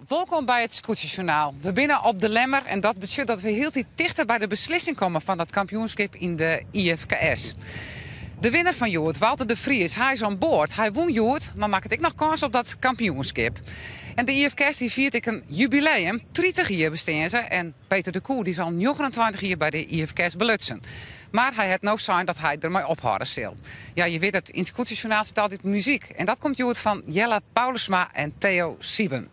Welkom bij het Scootjesjournaal. We binnen op de Lemmer en dat betekent dat we heel dichter bij de beslissing komen van dat kampioenschap in de IFKS. De winnaar van Joert, Walter de Vries, hij is aan boord. Hij won Joert, maar maakt ik nog kans op dat kampioenschap. En de IFKS die viert ik een jubileum, 30 jaar bestaan ze. En Peter de Koe die zal 29 jaar bij de IFKS belutsen. Maar hij had nou zijn dat hij ermee ophouden zal. Ja, je weet het, in het Scootjesjournaal staat dit muziek. En dat komt Joert van Jelle Paulusma en Theo Sieben.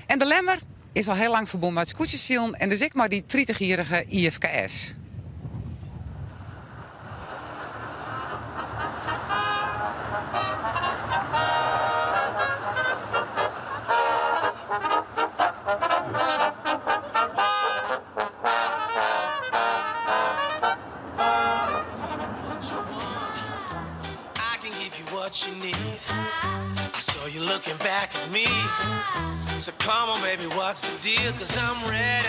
En de Lemmer is al heel lang verbonden met Scootjesielen en dus ik maar die 30-jarige IFKS. I saw you looking back at me. So come on baby, what's the deal? 'Cause I'm ready.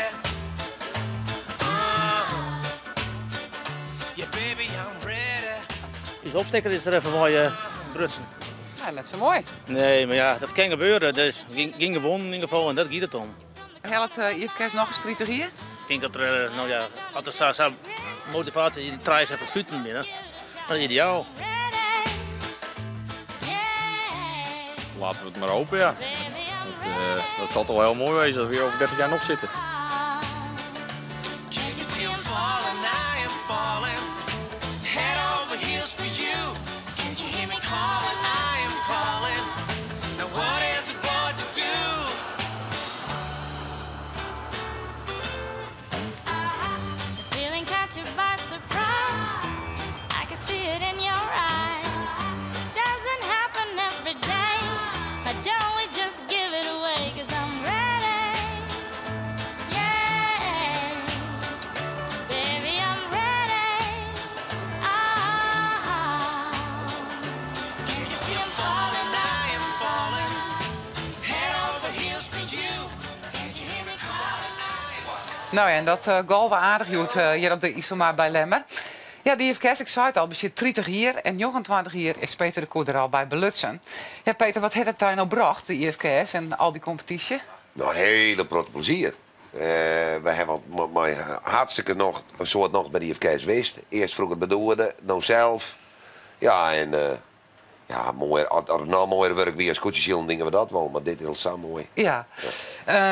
Yeah baby, I'm ready. Die opstekker is er even voor je brutsen. Ja, net zo mooi. Nee, maar ja, dat kan gebeuren. Dus ging gewonnen in ieder geval en dat gaat het om. Heel het IFKS nog eens 30 hier? Ik denk dat er, nou ja, als er zo'n motivatie in die trein zet te schieten binnen, dat is ideaal. Laten we het maar hopen, ja. Dat zal toch wel heel mooi wezen dat we hier over 30 jaar nog zitten. Nou ja, en dat goal was aardig, Joet, hier op de Isoma bij Lemmer. Ja, de IFKS, ik zei het al, bezit 30 hier en 29 hier is Peter de Koe er al bij belutsen. Ja, Peter, wat heeft het daar nou gebracht, de IFKS en al die competitie? Nou, hele grote plezier. We hebben maar hartstikke nog een soort nog bij de IFKS geweest. Eerst vroeger bedoelde, nou zelf. Ja, en ja, mooi, als het nou mooier werk weer als Scootjesielen dingen we dat wel, maar dit is zo mooi. Ja.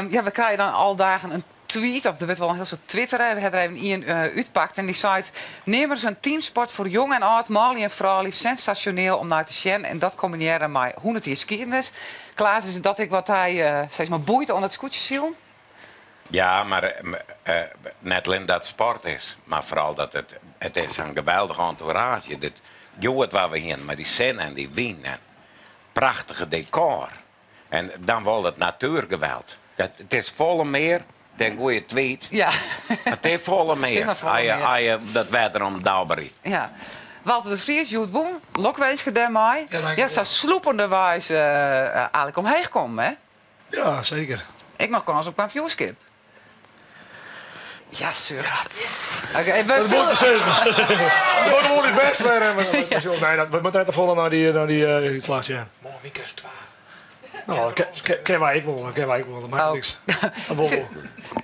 Ja, we krijgen dan al dagen een tweet, of er werd wel een heel soort Twitter, we hebben er even in uitpakt en die zei: neem eens een teamsport voor jong en oud, Mali en vrouwen, sensationeel om naar te zien en dat combineren met 100 jaar geschiedenis. Klaas, is dat ik wat hij steeds maar boeit aan het Scootjesielen? Ja, maar net alleen dat sport is, maar vooral dat het is een geweldige entourage. Dit Joet waar we hier met die zon en die wind en prachtige decor. En dan wel het natuurgeweld. Het is volle meer. Dan gooi je tweet. Ja. Het is volle meer. Als je dat wetter om Dalbury. Ja. Walter de Vries, Joet Woen, lokweesje daarmee. Ja, zo sloepende wijze eigenlijk omheen komen, hè? Ja, zeker. Ik nog kans op kampioenschap. Ja, zucht. Ja. Oké, dat moet ik zeggen. Dat wordt gewoon niet best. Nee, dat moet net volgen naar die uitslags, ja. Mooi, wie krijgt 12? Nou, ken wij ik wel. Dat maakt niks.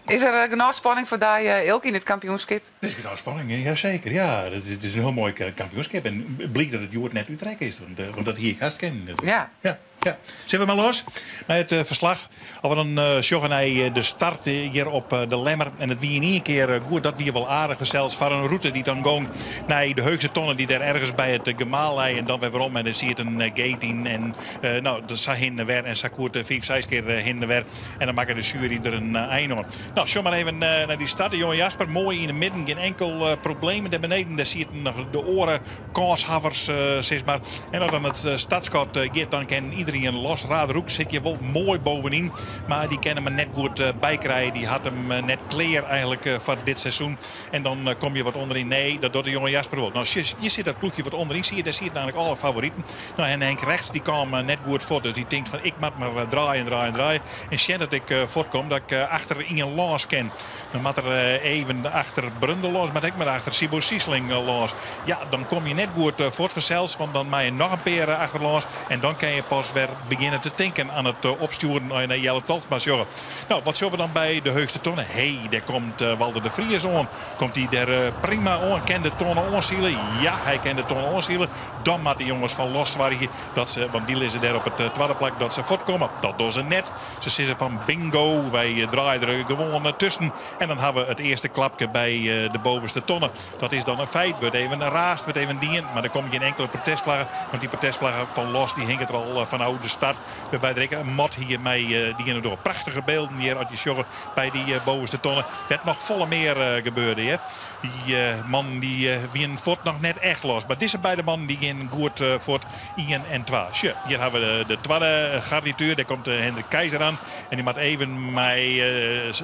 Is er genoeg spanning voor die Ilke in dit kampioenschap? Er is genoeg spanning, jazeker. Ja, het is een heel mooi kampioenschap. En het blijkt dat het Joert net Utrecht is, want dat hier ik haast ken. Ja. Ja. Zullen we maar los naar het verslag. Of we dan sjoggen de start hier op de Lemmer. En het wie in één keer goed, dat wie wel aardig zelfs voor een route die dan gewoon naar de Heugse tonnen die daar ergens bij het gemaal lijden. En dan weer waarom. En dan zie je het een gate in. En nou, dat zag heen en weer. En Sakoert 5, 6 keer heen en weer. En dan maken de jury er een eind aan. Nou, sjog maar even naar die start. De jonge Jasper, mooi in de midden. Geen enkel probleem. Daar beneden daar zie je nog de oren kaashavers, zeg maar. En als dan het startschot gaat, dan kan iedereen iedereen los. Raderhoek zit je wel mooi bovenin. Maar die kennen hem net goed bijkrijgen. Die had hem net clear eigenlijk van dit seizoen. En dan kom je wat onderin. Nee, dat doet de jonge Jasper wel. Nou, je ziet dat ploegje wat onderin. Daar zie je namelijk alle favorieten. Nou, en Henk rechts die kwam net goed voor. Dus die denkt van ik moet maar draaien. En Sjen dat ik voortkom dat ik achter Inge Laas ken. Dan moet er even achter Brundel los. Maar ik maar achter Sibo Siesling los. Ja, dan kom je net goed voort vanzelfs. Want dan maak je nog een peer achter los. En dan kan je pas weer beginnen te denken aan het opsturen naar Jelle Toltsma. Nou, wat zullen we dan bij de Heugste Tonnen? Daar komt Walter de Vries aan. Komt hij daar prima aan? Kent de tonnen aanzielen? Ja, hij kent de tonnen aanzielen. Dan moet de jongens van los zwargen. Want die liggen daar op het tweede plek dat ze voortkomen. Dat doen ze net. Ze zeggen van bingo. Wij draaien er gewoon tussen. En dan hebben we het eerste klapje bij de bovenste tonnen. Dat is dan een feit. Wordt even een raast, wordt even dien. Maar dan kom je geen enkele protestvlaggen. Want die protestvlaggen van los die hinken er al van oude start. Bij de een mot hier mee die door. Prachtige beelden hier uit je sjoggen bij die bovenste tonnen. Werd nog volle meer gebeurde. Hè? Die man die wien voort nog net echt los. Maar deze beide mannen die gaan goed voort 1 en 2. Hier hebben we de tweede garnituur. Daar komt Hendrik Keizer aan. En die moet even met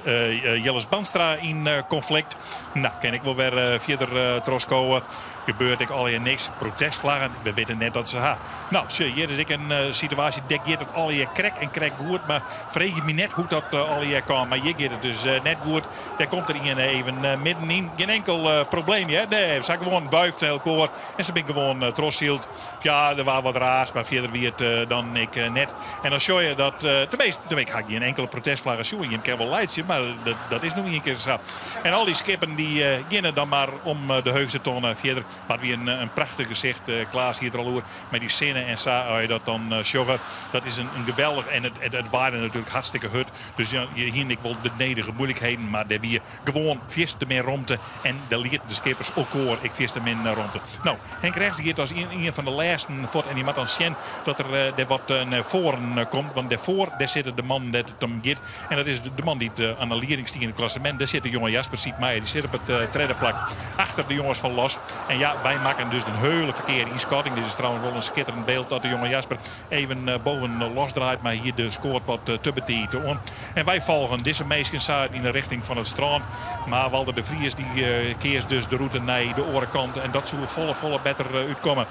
Jelles Banstra in conflict. Nou, ken ik wel weer verder troskoen. Gebeurt ik al hier niks. Protestvlaggen. We weten net dat ze ha. Nou, hier is ik een situatie. Dek je het al hier krek goed. Maar vreeg je me net hoe dat al hier kan. Maar hier gaat het dus net goed. Daar komt er iemand even middenin. Geen enkel probleem. Ja? Nee, ze zijn gewoon buift elkaar. En ze ben gewoon troshield. Ja, er was wat raars. Maar verder wie het dan ik net. En dan zie je dat. Tenminste, ga ik geen enkele protestvlaggen zien. Je kan wel leidje. Maar dat is nog niet een keer zo. En al die skippen die beginnen dan maar om de Heugse tonnen verder. Maar weer een prachtig gezicht. Klaas hier er al over. Met die zinnen en zo je dat dan sjoggen. Dat is een geweldig. En het waren natuurlijk hartstikke hut. Dus hier ik wel de nederige moeilijkheden. Maar daar weer gewoon vierste meer romte. En daar leert de skippers ook hoor. Ik vierste min romte. Nou, Henk rechts die als een van de laatste voort. En die moet dan zien dat er wat naar voren komt. Want daarvoor daar zit de man dat het om gaat. En dat is de man die het aan de leiding stiert in het klassement. Daar zit de jonge Jasper Siet Meijer. Die zit op het tweede plak. Achter de jongens van los. En ja, wij maken dus een hele verkeerde inschatting. Dit is trouwens wel een schitterend beeld dat de jonge Jasper even boven los draait. Maar hier de scoort wat te betieten. En wij volgen deze meisjes in de richting van het strand. Maar Walter de Vries die keert dus de route naar de orenkant. En dat zou volle beter uitkomen.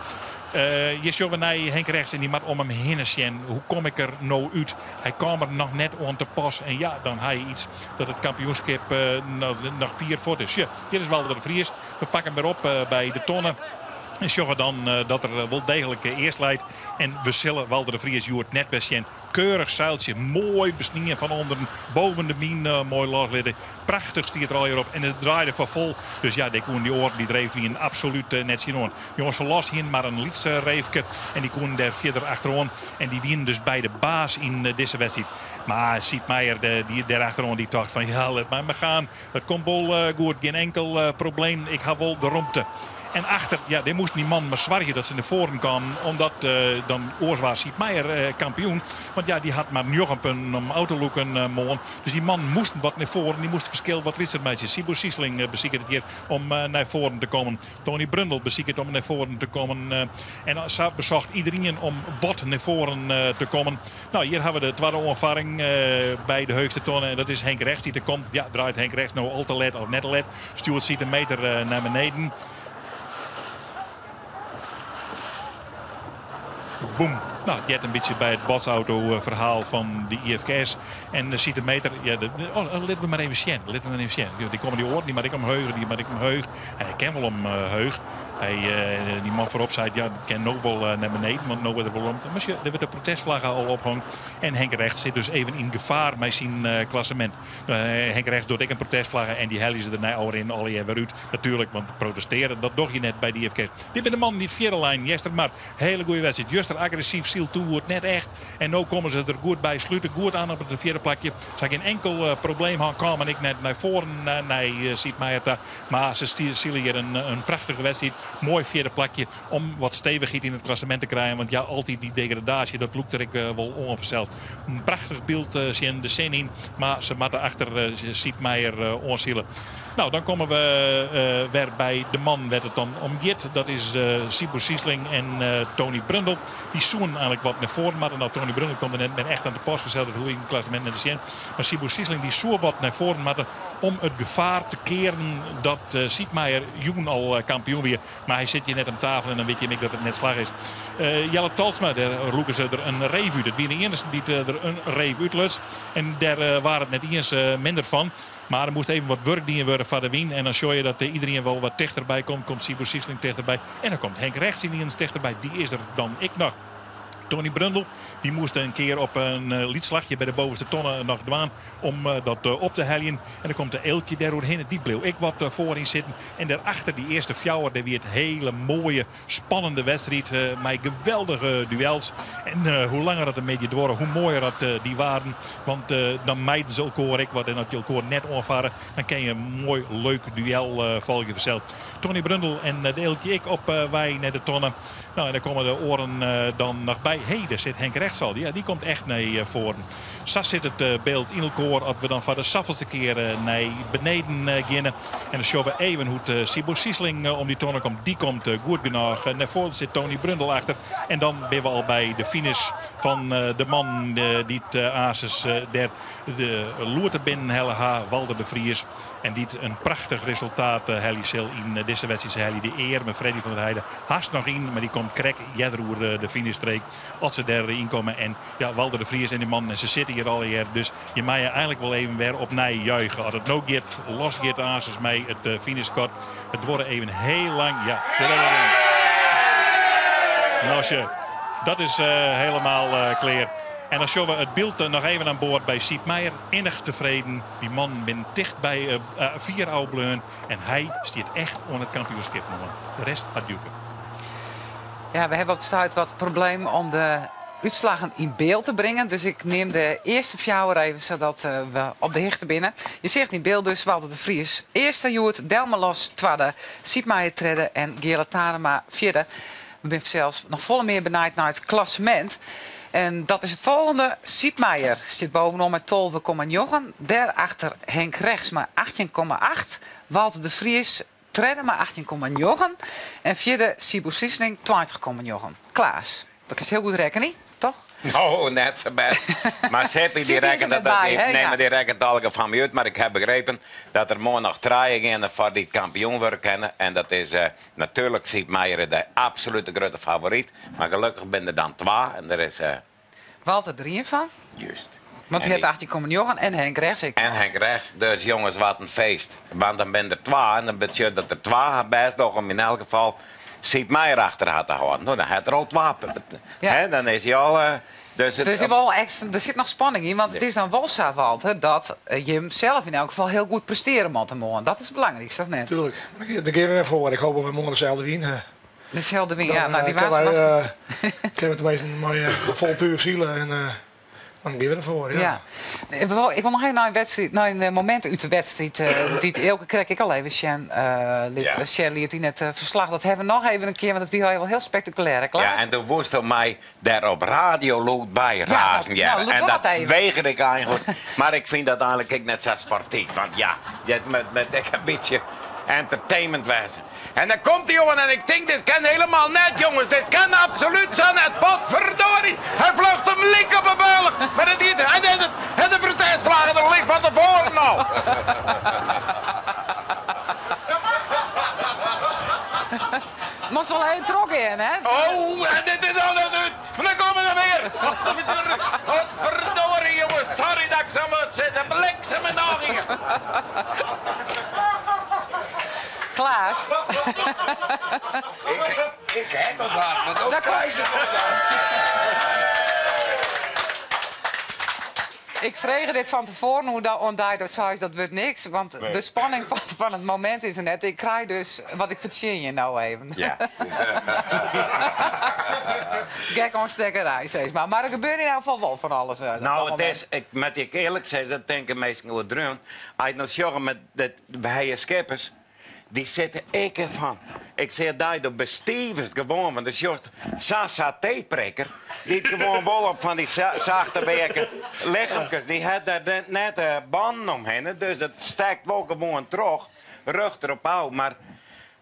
Je ziet naar Henk rechts en die moet om hem heen zien. Hoe kom ik er nou uit? Hij kwam er nog net aan te pas. En ja, dan heb je iets dat het kampioenschap nog 4 voort is. Ja, hier is Walter de Vries. We pakken hem weer op bij de tonnen. En zorgen dan dat er wel degelijk eerst leidt. En we zullen Walter de Vries Joert net weer zien. Keurig zeiltje, mooi besnien van onderen. Boven de mien mooi loslitten. Prachtig stiert er al hierop. En het draaide van vol. Dus ja, die oren die dreef wie een absoluut net zien on. Jongens van los hier maar een liedste reefke. En die koen daar verder achterom. En die winnen dus bij de baas in deze wedstrijd. Maar Siet Meijer die daar achterom die dacht van ja, laat maar gaan. Het komt wel goed. Geen enkel probleem. Ik heb wel de romte. En achter, ja, die moest die man maar zwargen dat ze naar voren kwamen. Omdat dan oorzaak Siet Meijer kampioen. Want ja, die had maar nog een autoloeken mogen. Dus die man moest wat naar voren. Die moest verschil wat ritsermeisjes. Sibo Siesling beziekert het hier om naar voren te komen. Tony Brundel beziekert om naar voren te komen. En zo bezocht iedereen om wat naar voren te komen. Nou, hier hebben we de tweede ervaring bij de Heugste tonnen. En dat is Henk rechts die er komt. Ja, draait Henk rechts nou al te let of net te let. Stuart ziet een meter naar beneden. Boom. Nou, je hebt een beetje bij het botsauto-verhaal van de IFK's. En ziet de meter. Ja, laten we maar even zien. Die komen die oren niet, maar ik hem heug. Hij ken wel hem heug. Die man voorop zei, ja, die kan nog wel naar beneden, want nog wordt er wel om. Maar er werd de protestvlaggen al opgehangen. En Henk rechts zit dus even in gevaar met zijn klassement. Henk rechts doet ik een protestvlagge en die hellen ze er nou in al weer uit. Natuurlijk, want protesteren, dat doe je net bij de IFK's. Dit ben de man niet vierde lijn, Jester, maar hele goede wedstrijd. Juster agressief, ziel toe, wordt net echt. En nu komen ze er goed bij, sluiten goed aan op het vierde plakje. Ze geen enkel probleem gaan komen. Ik net naar voren, ziet mij het. Maar ze stielen hier een prachtige wedstrijd. Mooi vierde plakje om wat stevigheid in het klassement te krijgen. Want ja, altijd die degradatie, dat loopt er ik wel onverzelfd. Een prachtig beeld zien de zin in. Maar ze moeten achter Siet Meijer onzielen. Nou, dan komen we weer bij de man werd het dan omgeert. Dat is Sibo Siesling en Tony Brundel. Die zoen eigenlijk wat naar voren. Maar nou, Tony Brundle komt er net met echt aan de post gezet. Hoe in het klassement met de zin. Maar Sibu Sisling die zoer wat naar voren. Maar om het gevaar te keren dat Siepmeijer Joen al kampioen weer. Maar hij zit hier net aan tafel en dan weet je dat het net slag is. Jelle Talsma, daar roepen ze er een reef uit. Het wie de eerste die er een reef uitlust. En daar waren het net eens minder van. Maar er moest even wat werk dienen worden van de win. En dan zie je dat iedereen wel wat dichterbij komt. Komt Sibu Sisling dichterbij. En dan komt Henk Rechts in eens dichterbij. Die is er dan ik nog. Tony Brundle die moest een keer op een liedslagje bij de bovenste tonnen nog dwaan om dat op te heljen. En dan komt de Eeltje daar doorheen. Die bleef ik wat voorin zitten. En daarachter die eerste fjouwer, daar weer het hele mooie, spannende wedstrijd. Met geweldige duels. En hoe langer dat een beetje door, hoe mooier dat die waren. Want dan mijden ze elkaar ik wat. En dat je elkaar net onvaren, dan kan je een mooi, leuk duel volgen vanzelf. Tony Brundle en de Eeltje ik op wij naar de tonnen. Nou, en dan komen de oren dan nog bij. Hé, daar zit Henk Rechts al. Ja, die komt echt naar voren. Zo zit het beeld in elkaar als we dan voor de zoveelste keer naar beneden gaan. En dan zien we even hoe Sibu Sisling om die tonnen komt. Die komt goed genoeg. Naar voren zit Tony Brundle achter. En dan ben we al bij de finish van de man die het Ases der de loerte binnen Helle Walter de Vries. En die een prachtig resultaat Helly in deze wedstrijd. Helly de eer met Freddy van der Heijden. Haast nog in, maar die komt krek jadroer de finishstreek. Als ze erin komen. En ja, Walter de Vries en die man, en ze zitten hier al hier. Dus je mag je eigenlijk wel even weer opnieuw juichen. Als het nou gaat, los gaat Ases mee het finishkort. Het wordt even heel lang. Ja, nou, dat is helemaal klaar. En dan zien we het beeld nog even aan boord bij Siepmeijer. Innig tevreden. Die man bent dicht bij 4 Oudbleun. En hij stiert echt onder het kampioenschap. De rest adieu. Ja, we hebben op de start wat probleem om de uitslagen in beeld te brengen. Dus ik neem de eerste fjouwer even, zodat we op de hichte binnen. Je zegt in beeld dus Walter de Vries. Eerste Joert, Delmelos tweede, Siepmeijer derde en Gele Tarema vierde. We zijn zelfs nog volle meer benijd naar het klassement. En dat is het volgende. Siepmeijer zit bovenop met 12,9. Daarachter Henk Rechts maar 18,8. Walter de Vries derde maar 18,9. En vierde Sibu Sisling 20,9. Klaas, dat is heel goed rekenen, toch? Oh, net zo best. Maar Seppi die rekent dat niet. Nee, maar die rekent al van mij uit. Maar ik heb begrepen dat er morgen nog 3 gaan voor die kampioen worden kennen. En dat is natuurlijk Siepmeijer de absolute grote favoriet. Maar gelukkig ben er dan 2. En er is... Walter 3 van. Juist. Want hij heeft 18,9 en Henk Rechts. En Henk Rechts. Dus jongens, wat een feest. Want dan ben er 2. En dan betekent dat er 2 best nog om in elk geval Siepmeijer achter had te houden. Nou, dan had er al 2 punten. Ja. Dan is hij al... Dus er zit nog spanning in, want het is dan wel zo, Walter, dat je hem zelf in elk geval heel goed presteren moet morgen. Dat is het belangrijkste, of net? Tuurlijk. Daar gaan we weer voor. Ik hoop dat we morgen dezelfde winnen. Dezelfde win, ja. Nou, die was ik heb het meestal maar vol puur zielen en dan gaan we ervoor. Ja. Ik wil nog even naar een moment uit de wedstrijd. Die elke kreeg ik al even Shirley in het verslag. Dat hebben we nog even een keer, want het was wel heel spectaculair. Klaar? Ja, en toen moest er mij daar op radio lood bij razen. Ja, en dat weigerde ik eigenlijk. Maar ik vind dat eigenlijk net zo sportief. Want ja, met een beetje entertainment wezen. En dan komt die jongen en ik denk, dit kan helemaal net, jongens. Dit kan absoluut zo net. Potverdorie. Hij vlucht hem link op een beul. Maar het niet. En de protestvlagen er ligt van tevoren nou. Moest wel heel trokken in, hè? Oh, en dit is al het uit. Maar dan komen er weer. Potverdorie, jongens. Sorry dat ik zo moet zitten. Bliksem en nagingen. Klaas. Ik heb dat hard, maar ook prijzen. Ik vreeg dit van tevoren, hoe dat onduidelijk zou, dat wordt niks. Want de spanning van het moment is er net. Ik krijg dus wat ik verzin je nou even. Ja. Gek onstekkerij, zeg maar. Maar er gebeurt in ieder geval wel van alles. Nou, het is, met ik eerlijk zeg, dat denken mensen wel droom. Als je nou zorgt met de skippers. Die zitten ik van. Ik zeg dat de bestievers gewoon, want de Just saté-prikker. Die gewoon wel op van die zachte werken lichaamjes. Die had daar net banden omheen. Dus dat stekt wel gewoon terug. Rug erop uit. Maar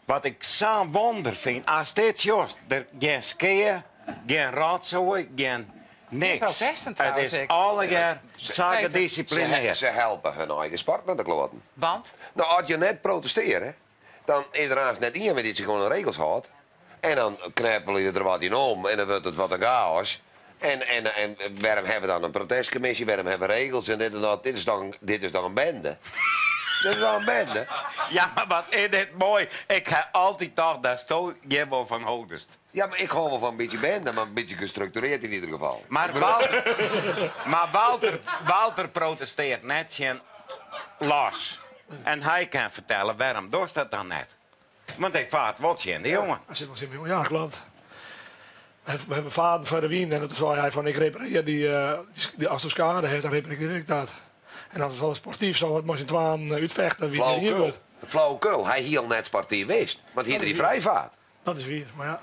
wat ik zo'n wonder vind, als dit Just er geen skiën geen rotzooi, geen niks. protesten Het trouwens, is ik. allegaar Peter. zakendisciplineerd. Ze helpen hun eigen sport naar de kloten. Want? Nou, als je net protesteert, dan is er eigenlijk net iemand die zich gewoon de regels houdt. En dan knappel je er wat in om en dan wordt het wat een chaos. En waarom hebben we dan een protestcommissie, waarom hebben we regels en dit en dat? Dit is dan een bende. Dit is dan een bende. Ja, maar wat is dit mooi. Ik heb altijd gedacht, dat is zo Jimbo van Hoogest. Ja, maar ik hou wel van een beetje bende, maar een beetje gestructureerd in ieder geval. Maar Walter protesteert net zijn los. En hij kan vertellen waarom doet dat dan net. Want hij vaart wat je in de jongen. Hij zit wel in mijn ja, klopt. We hebben vader van de wien en toen zei hij van ik repareer die als er schade heeft, dan repareer ik dat. En als het sportief zou het maar zijn twaan uitvechten wie er hier Flauwekul. wordt. Flauwekul. Hij heel net sportief wist. Want hier die vrijvaart. Dat is weer, maar ja.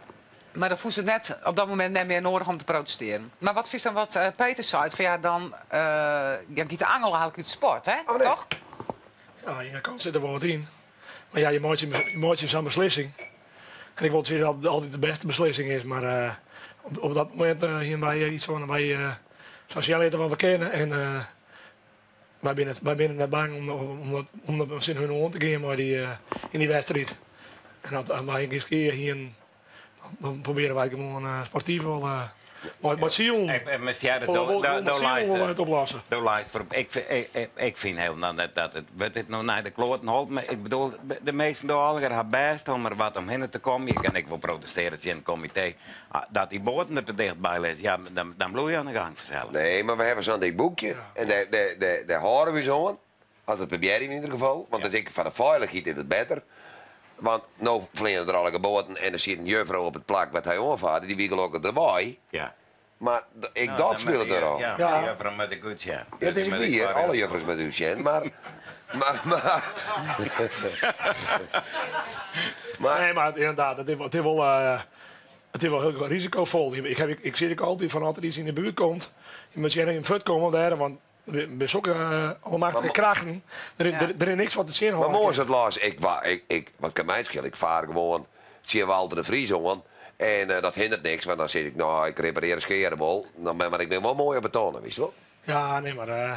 Maar dan voelt ze net op dat moment net meer nodig om te protesteren. Maar wat is dan wat Peter zei? Van ja, dan giet de angel eigenlijk uit sport, hè? Oh, nee. Toch? Ja, aan de kant zit er wel wat in. Maar ja, je maakt je zo'n beslissing. En ik wil zeggen dat het altijd de beste beslissing is. Maar op dat moment hier wij iets van wij sociaal eten wat we kennen. En wij binnen net bang om dat in hun hond te gaan maar in die wedstrijd. En dat wij eens keer hier dan proberen wij gewoon sportief wel maar ziel. Het oplossen. Ik vind heel dat het wordt dit nou naar de kloten holt. Maar ik bedoel, de meesten doen allemaal haar best om er wat omheen te komen. Je kan ik wel protesteren in het comité. Dat die boten er te dichtbij lezen, ja, dan bloei je aan de gang vanzelf. Nee, maar we hebben zo'n dik boekje. Ja. En daar horen we zo aan. Als het probeer in ieder geval. Want dan denk ik van de veiligheid is het beter. Want nou vliegen er alle boten en er zit een juffrouw op het plak met hij onvaart. Die wiegel ook erbij. Ja. Maar dat speelt er al. Ja, juffrouw met de goed, ja. Ja, het is niet hier, alle juffrouws met u zijn, maar... Nee, maar inderdaad, het is wel heel risicovol. Ik zie ook altijd van altijd iets in de buurt komt. Je moet in een fut komen daar, want we zoeken allemachtige krachten. Er is niks wat te zien. Maar mooi is het Lars, wat kan mij schelen? Ik vaar gewoon, zie Walter de Vries aan. En dat hindert niks, want dan zeg ik, nou, ik repareer een scherenbol. Maar ik ben wel mooi op betonen, weet je wel? Ja, nee, maar we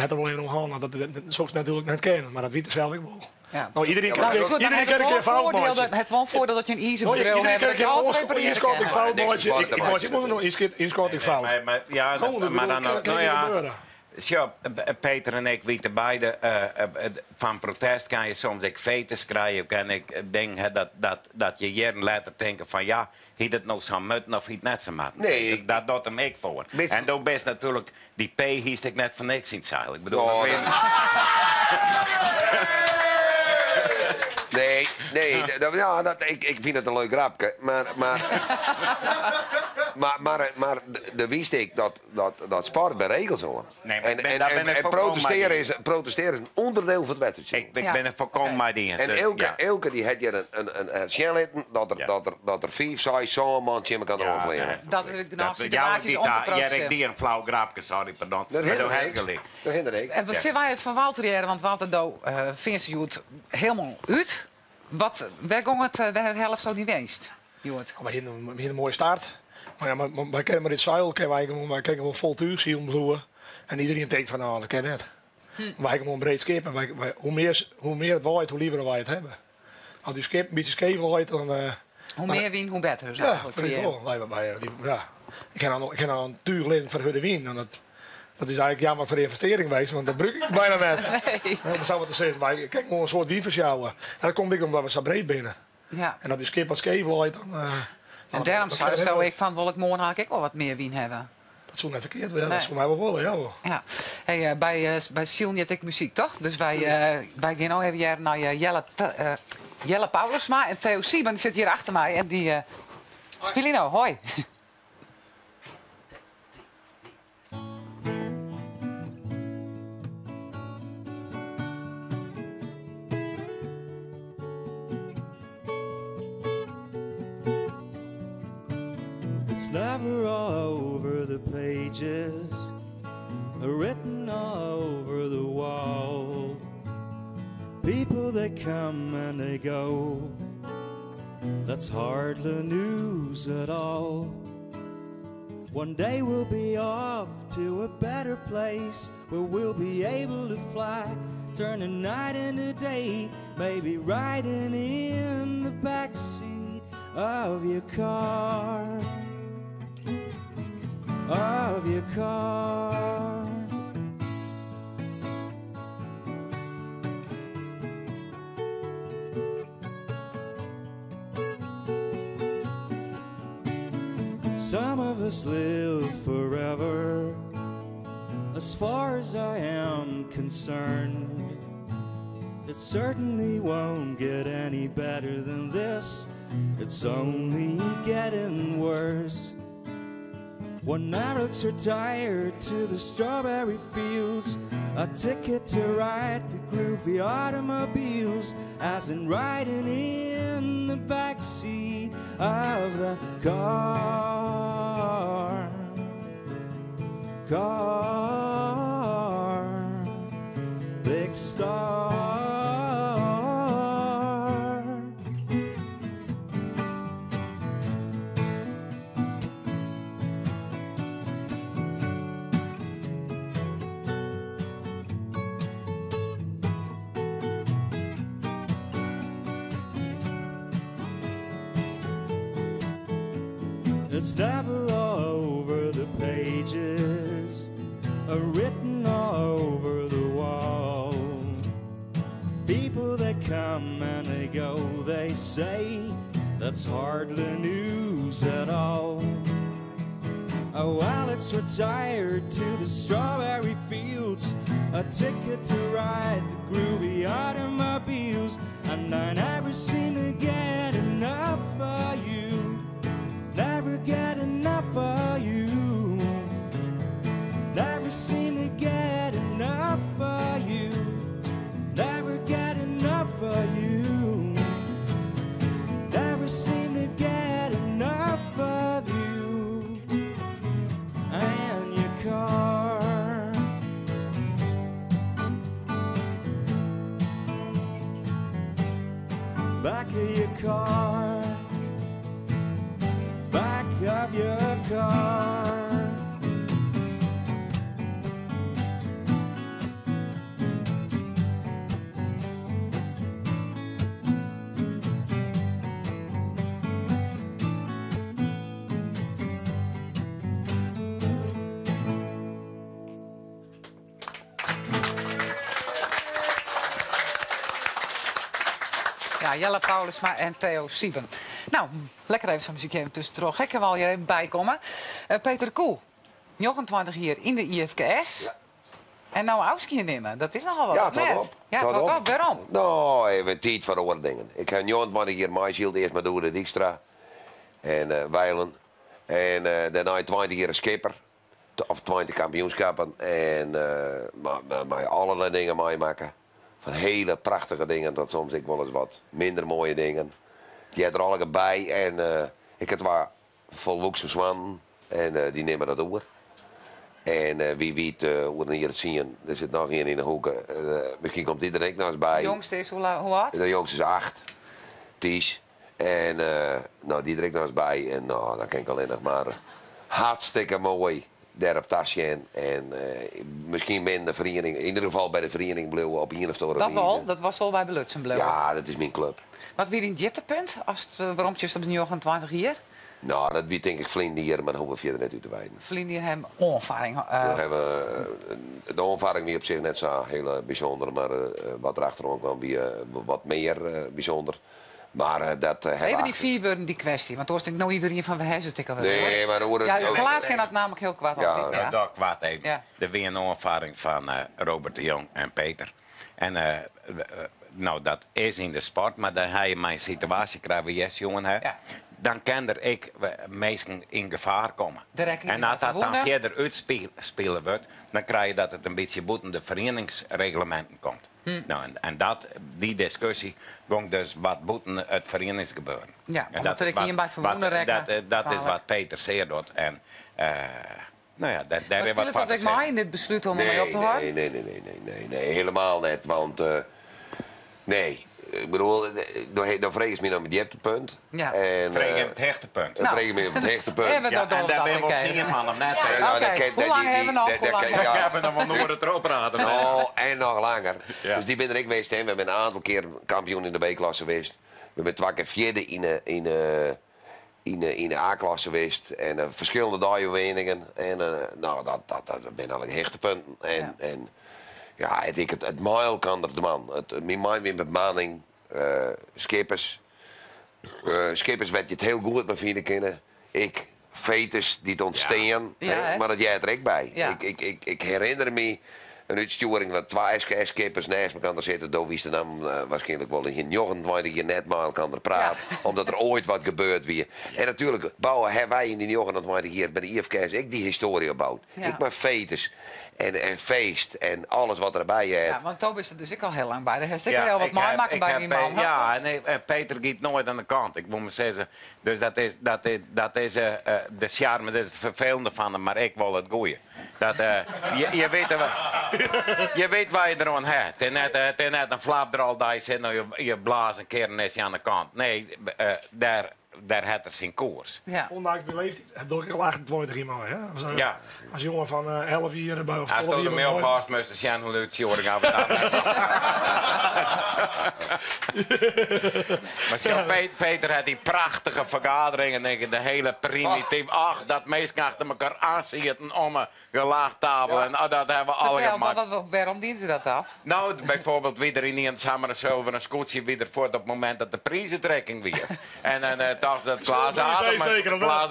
hebben er wel even omgaan dat zoals natuurlijk net kennen, maar dat weet ik zelf ook wel. Ja. Nou, iedereen kan een keer fout maken. Het wel een voordeel dat je een easy bedrijf iedereen hebt. kan Dat je alles repareren kan. Ik fout maken. Ik moet er nog inschatting fout. Ja, maar dan nou ja. Zo, Peter en ik weten beide, van protest kan je soms ook veters krijgen. En ik denk dat je jaren later denkt van ja, hiet het nou zo mutten of hiet net zo mutten. Nee. Dat doet hem ik voor. En dan best natuurlijk, die P hiest ik net van niks in het zeil. Ik bedoel, Oh, nee, ik vind het een leuk grapje. Maar de wist ik dat sport bij regels hoor. Nee, en protesteren is een onderdeel van het wedstrijd. Ik ben het volkomen maar die. En elke die had je een snelheid dat er 5, 6, zo'n man kan overleven. Dat is nog situaties om te protesteren. Ja, die een flauw grapje, sorry, pardon. Dat hinder ik. En wat zien wij van Walter hier? Want Walter vindt ze Joet helemaal uit. Waar ging het de helft zo niet geweest, Joet? We hebben een mooie start. Maar ja, wij kennen maar dit zeil, wij kijken gewoon vol tuig zien omvloeien. En iedereen denkt van nou, dat ken het. Wij hebben gewoon een breed skip en hoe meer het waait, hoe liever wij het hebben. Als die skip een beetje scheef waait, dan... Hoe meer wien, hoe beter. Dus ja, voor je. Ik heb al een tuig leren voor de wien. Dat is eigenlijk jammer voor de investering geweest, want dat gebruik ik bijna net. Nee. Dat zou wat te zeggen. Maar kijk, gewoon een soort wienversjouwen. En dat komt ik omdat we zo breed binnen. Ja. En dat die skip wat scheef waait, en daarom zou ik van, wil ik morgen eigenlijk ook wel wat meer wien hebben. Dat zou net verkeerd zijn, dat is voor mij wel willen, ja. Ja. Hey, bij Silnie heb ik muziek, toch? Dus wij gaan nou even hier naar Jelle Paulusma en Theo Siemen, die zit hier achter mij. En die spelen nou, hoi. It's never all over the pages, written all over the wall. People they come and they go, That's hardly news at all. One day we'll be off to a better place where we'll be able to fly, turning night into day, maybe riding in the backseat of your car. Of your car. Some of us live forever, as far as I am concerned. It certainly won't get any better than this. It's only getting worse. One Alex retired to the strawberry fields, a ticket to ride the groovy automobiles, as in riding in the backseat of the car. Big star. It's never all over the pages, written all over the wall. People that come and they go, they say that's hardly news at all. Oh, Alex retired to the strawberry fields, a ticket to ride the groovy automobiles, and I never seem to get enough of you. Never get enough of you. Never seem to get enough of you. Never get enough of you. Never seem to get enough of you and your car. Back of your car. Of your car. Ja, Jelle Paulusma en Theo Sieben. Nou, lekker even zo'n muziekje tussendoor. Ik kan wel hier even bij komen. Peter de Koe, 29 hier in de IFKS. Ja. En nou Auskiën nemen, dat is nogal wat. Ja, tot op. Ja, tot op. Waarom? Nou, even tijd voor andere dingen. Ik heb 29 hier maaishield eerst maar door de Dijkstra. En Weilen. En daarna 20 jaar een skipper. Of 20 kampioenschappen. En maar allerlei dingen meemaken. Van hele prachtige dingen tot soms ik wel eens wat minder mooie dingen. Die had er alle bij en ik heb waar volwoekse zwan en die nemen dat over. En wie weet hoe we hier het zien, er zit nog één in de hoek. Misschien komt die er ook nog eens bij. De jongste is hoe oud? De jongste is 8, Ties. En nou, die er ook nog eens bij. En nou, dan kan ik alleen nog maar hartstikke mooi daar op tasje. En misschien ben de vereniging, in ieder geval bij de vereniging bleef op een of andere Dat wel, dat was al bij Belutsen bleef. Ja, dat is mijn club. Wat wie in het dieptepunt als het waarom op de 29 hier? Nou, dat weet denk ik Vlien hier, maar dat hoeven we verder net uit te wijden. Vlien hier hem onervaring. De ervaring die op zich net zo heel bijzonder, maar wat erachteraan kwam wie wat meer bijzonder. Maar dat even die 4 woorden, die kwestie, want toen was ik nou iedereen van we hersenstikken. Nee, maar dan wordt het... Ja, Klaas kan dat namelijk heel kwaad ja, altijd. Ja, Dat kwaad even. Ja. Er weer een ervaring van Robert de Jong en Peter. En nou, dat is in de sport, maar dan heb je mijn situatie krijgen, yes, jongen, hè. Ja. Dan kan er ik mensen in gevaar komen. En als dat dan verder uitspelen wordt, dan krijg je dat het een beetje buiten de verenigingsreglementen komt. Nou, en die discussie ging dus wat buiten het verenigingsgebeuren. Ja, en dat er ik hier bij verwoenen rekken. Dat is wat Peter zeer doet. En nou ja, daar is wat van. Ik mij in dit besluit om mee op te houden? Nee, helemaal niet. Want nee, ik bedoel, dan vreeg je me naar mijn dieptepunt. Ja. En, Vreeg hem het hechtepunt. dan vreeg je me op het hechtepunt. Hebben we Ja, dat door en daar ben je dat wel een keer? zien van hem net. Ja, hè. Nou, oké. dat ken- Hoe lang hebben we nog? dat Hoe lang ken- hebben we Ik heb hem nog wel nooit erop praten. Oh, en nog langer. Ja. Dus die ben er ik geweest. Hè. We hebben een aantal keer kampioen in de B-klasse geweest. We hebben 2 keer vierde in de A-klasse geweest. En verschillende dagen En nou, dat ben eigenlijk hechtepunten. En ja, het mijl kan er de man. Mijn mind weer met manning. Skippers. Skippers werd je het heel goed met vinden kennen. Ik, fetus die het ontstaan. Ja, hè? Maar dat jij er ook bij. Ja. Ik herinner me een uitsturing dat 2 skippers naast elkaar zitten. Daar wist dan waarschijnlijk wel in jochen waar je net met elkaar praat. Omdat er ooit wat gebeurd weer. En natuurlijk bouwen hebben wij in die jochen dat wij hier bij de IFK's ik die historie opbouwt. Ja. Ik maar fetus. En feest en alles wat erbij hebt. Ja, want Toby is er dus ik al heel lang bij. Daar heeft zeker heel wat mooi maken bij die man. Ja, en Peter gaat nooit aan de kant. Ik moet maar zeggen. Dus dat is de charme, dat is het vervelende van hem, maar ik wil het goeie. Dat, je weet waar je er aan hebt. Het is net een flap er al die zit, nou je blaast een keer en is je aan de kant. Nee, daar had er zijn koers. Ja. Ondanks mijn leeftijd heb ik al 28 jaar mooi. Hè? Als jongen van 11 jaar bij of 12 Als je er jaar mee oppast, moest je zien hoe het joren gaat bestaan. Maar zo, Peter had die prachtige vergaderingen, denk ik, de hele primitief. Ach, dat mensen achter elkaar aanzitten om een gelaagtafel. En dat hebben we al Vertel, gemaakt. waarom dienen ze dat dan? Nou, bijvoorbeeld wie er in een samen over een scootje wie ervoor op het moment dat de prijzentrekking weer. En dan dacht dat Klaas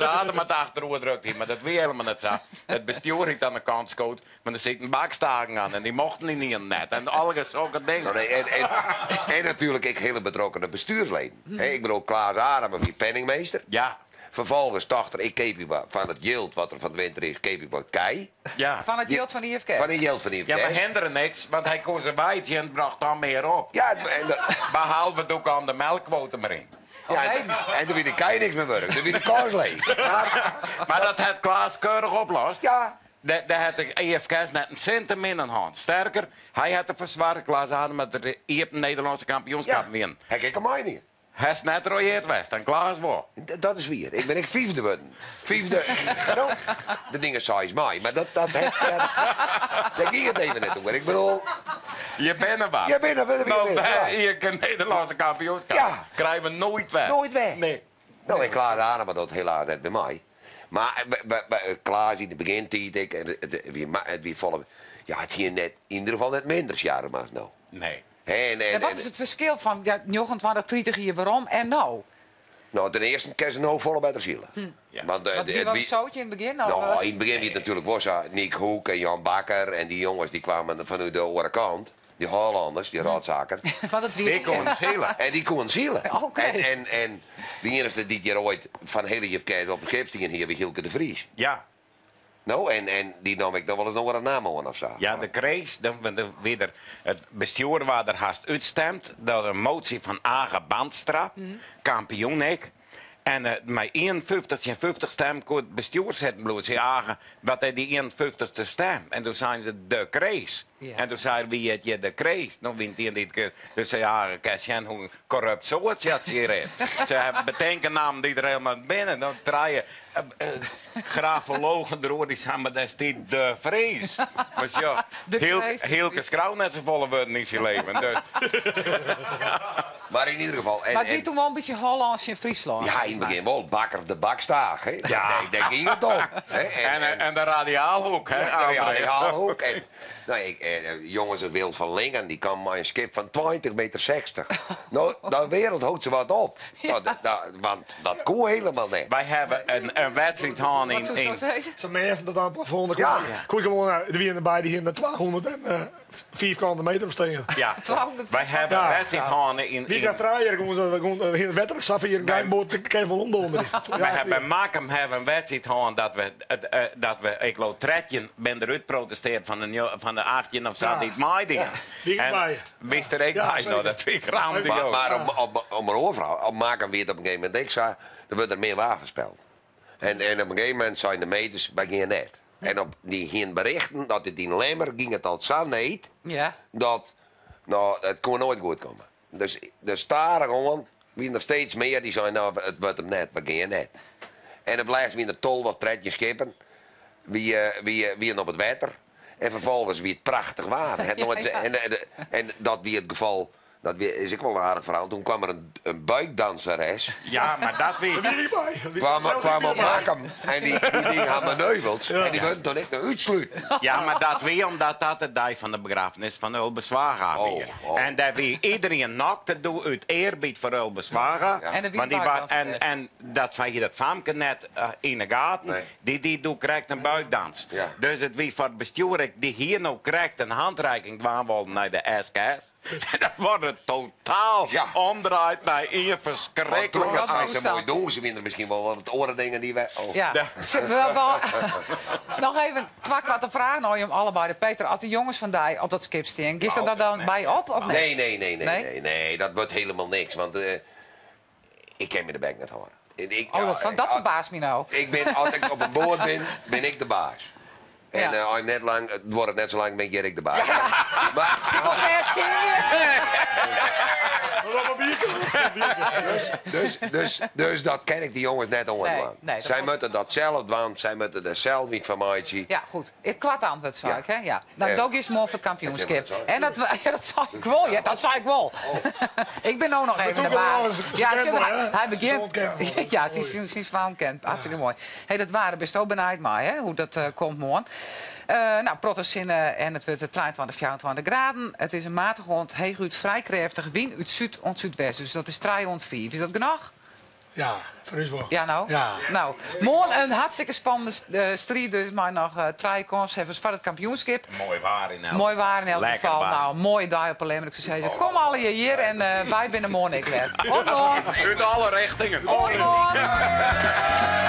Adem het achterover drukt hier, maar dat weer helemaal niet zo. Het bestuur heeft aan de kant schoot, maar er zitten bakstaken aan en die mochten niet net. En alle zulke dingen. Nou, nee, en natuurlijk ik hele betrokkenen bestuursleden. Ik bedoel, Klaas Adem, wie penningmeester. Ja. Vervolgens dacht er, ik keep je van het yield wat er van de winter is, keep je wat kei. Ja. Van het yield van de IFK? Van het yield van de IFK. Ja, maar hinderen niks, want hij koos een wijtje en bracht dan meer op. Ja, Behalve het ook aan de melkquota maar in. ja, en toen wie de kei niks meer werken, toen wie de kaas leeg. Maar dat had Klaas keurig oplost. Ja. Daar had de EFK's net een cent in een hand. Sterker, hij had de verzwaard Klaas hadden met de Nederlandse kampioenschap winnen. Heb ik hem niet. Hij is net royeerd West en Klaas wel. Dat is weer. Ik ben vijfde worden. Vijfde. Nou, de dingen saai is mij, maar dat ging het even net over. Ik bedoel, Je bent er wat. je bent er. Nou, hier een Nederlandse kampioenschap. Ja. Krijgen we nooit weg. Nooit weg. Nee. Nou, ik klaar aan, maar dat helaas net bij mij. Maar Klaas in de begintijd, het wie volle. Ja, het hier net, in ieder geval net minder jaren maar nou. Nee. En wat is het verschil van 29, 30 jaar waarom en nou? Nou, ten eerste kan ze nou volle bij de zielen. Ja. Want Wat wie was een zootje in het begin? nou, in het begin wie het natuurlijk was, Nick Hoek en Jan Bakker en die jongens die kwamen vanuit de andere kant. Die Hollanders, die raadzaken. Van het Die weer. kon zelen. En die konden zielen. Oké. En die enige die hier ooit van hele JFK op de schip stingen hier, wie Hielke de Vries. Ja. Nou, en die nam ik dan wel eens nog wel een naam aan of zo. Ja, de kreeg, weer het bestuur waar er haast uitstemt, dat een motie van Age Bandstra, kampioen ik. En met 51 stem kon het bestuur zetten, bloed. Ze Age, wat is die 51ste stem? En toen zijn ze de kreeg. Ja. En toen zei wie het je de kreeg? Nou wint hij niet keer. Dus zei Age, kijk je hoe corrupt zo het hier is. Ze hebben bedenken namen die er helemaal binnen. Dan draaien grafologen erover, die zijn maar dat is niet de vrees. Maar ja, Hielke Schrouw net zo volle woorden in zijn leven. Dus. Maar in ieder geval. Maar die toen wel een beetje Hollands in Friesland. Ja, in het begin wel. Bakker de Bakstaag. Hè. Ja. Daar ging het om. Hè. En de radiaalhoek, hè? Ja, die haalhoek. En, nou, jongens, het Wild van Lingen, die kan maar een skip van 20,60 meter. Nou, de wereld houdt ze wat op. Nou, want dat kon helemaal niet. Wij hebben een wedstrijd gehad in... Zo'n mensen dat aan het plafond Ja. kwamen. Kon ik gewoon er weer erbij die hier naar 204 meter besteden. Ja, 200. wij hebben een wedstrijd gehad in... Wie gaat draaien? Gewoon in het wetter, Safir, een klein boot, kan wel omdoen. Wij hebben bij Makem een wedstrijd gehad dat we ik geloof, tredje ben eruit protesteerd van de 18 of zo, Ja. niet mij dingen. Wie is bij je? Wist er ik Ja, bij, zeker. nou, dat vind ik raam die ook. Maar om een overhaal, maken we het op een gegeven moment. Ik zei, er wordt er meer waar verspeld. En op een gegeven moment zijn de meters bij geen net. En op die geen berichten dat het in Lemmer ging het al zo niet. Ja. Dat, nou, het kon nooit goed komen. Dus staren gewoon. Wie er steeds meer die zijn, nou, het wordt hem net, we gaan net. En dan blijft wie in de tol wat tredjes skippen. Wie op het water. En vervolgens wie het prachtig waar. En dat wie het geval. Dat is ik wel een aardig verhaal. Toen kwam er een buikdanseres. Ja, maar dat weer. Kwam op Makkum. En die hadden neuvels. En die wilden toen echt een uitsluit. Ja, maar dat weer omdat dat de dag van de begrafenis van Ulbe Zwaga weer. En dat weer iedereen nakte doe uit eerbied voor Ulbe Zwaga. Ja. En dat van je dat famke net in de gaten. Nee. Die krijgt een buikdans. Ja. Dus het wie voor het bestuur die hier nou krijgt een handreiking kwam naar de SKS. Dat wordt het totaal omdraaid naar een verschrikkelijk. Dat zijn ze mooi doen. Ze vinden misschien wel wat oren dingen die wij... Oh. Ja. Nog even 2 korte vragen aan je allebei. Peter, als de jongens van die op dat skip staan, gist er dat dan bij op of niet? Nee, dat wordt helemaal niks. Want ik ken me de bek net horen. Dat verbaast me nou. Als ik op een boord ben ik de baas. En als net lang, het wordt net zo lang, ben ik de baas. Ja. Maar, dus dat ken ik die jongens net ongeveer. Nee, zij moeten dat zelf doen, zij moeten er zelf niet van maken. Ja, goed. Ik kwart antwoord, zei ik, hè? Ja. Nou, dat is mooi voor het kampioenschap. En dat zei ik wel, ja, dat zei ik wel. Ik ben ook nog even de baas. Ja, hij begint. Ja, sinds waarom kent. Hartstikke mooi. Hey, dat waren best ook benijd maar, hè? Hoe dat komt morgen. Nou, Protestinnen en het wordt 23, 24 graden. Het is een matige hond, heel goed vrij krachtig wind uit zuid en zuidwest. Dus dat is 305. Is dat genoeg? Ja, voor u wel. Ja, nou? Ja. Nou, morgen een hartstikke spannende strijd. Dus maar nog 3 kans hebben voor het kampioenschap. Mooi waar in elk Mooi waar in elk geval. Waar. Nou, mooie dag op Lemmer. Ik zou zeggen, kom alle hier en wij binnen morgen ik weer. Tot morgen. Uit alle richtingen. Tot morgen.